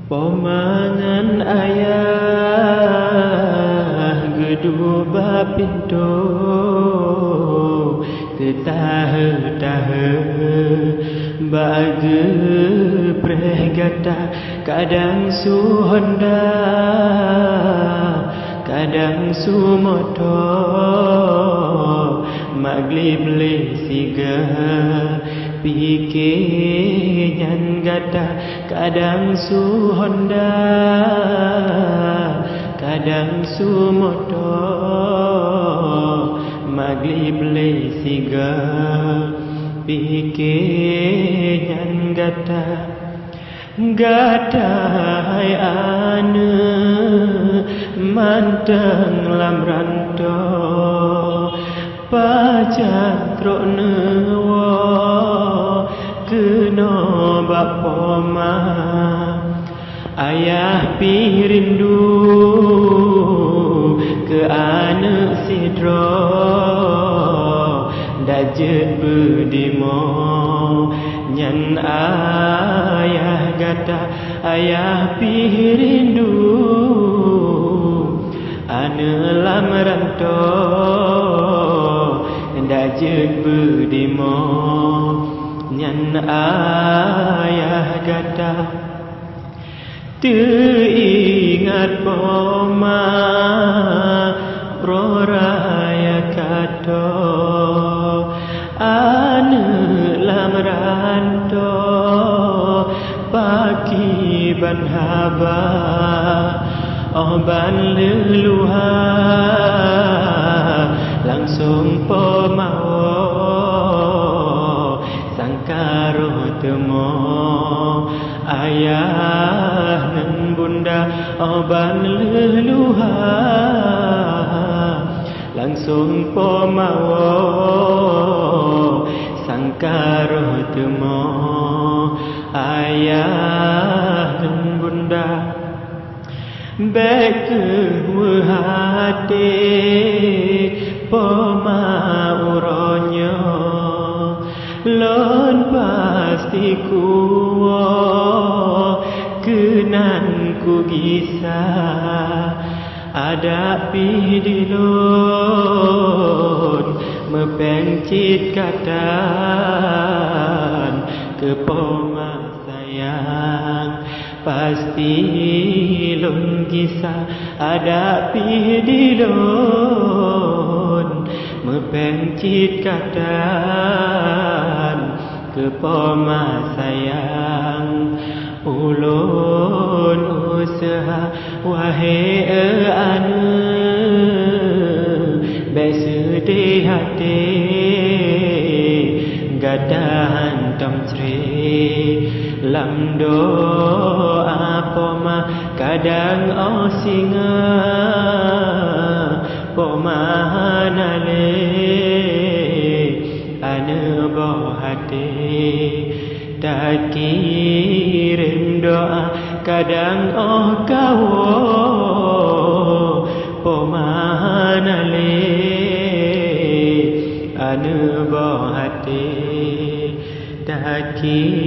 Pomangan ayah gedua pintu Tetah-tah bagi prehgata kadang su Honda kadang su motor maglib le siga pikir nyan gata kadang su Honda kadang su motor maglib le siga pikir nyan gata gata hai ane manteng lam rantau pajak krone wo kena bapoma ayah pirindu ke anak sidro dajet bedimo nyan ayah gata ayah pirindu anak lam rantau dajet bedimo nyan ayah gata teringat poma proraya kato ane lam rantau pagi ban haba ban leluha langsung pemau sangkaro temo ayah dan bunda ban leluha langsung pemau sangkaro temo ayah dan bunda baik ke hati pemauronyo lon pasti kuwo kenan ku gisa ada pidilon mepencit katan ke poma sayang pasti lon gisa ada pidilon mepencit katan ke poma sayang ulun usaha wahai ane besedih hati gadahan tamcri lam doa poma kadang osinga poma nale ane boh hati tak kirim doa kadang kawo pomanale ane boh hati tak kirim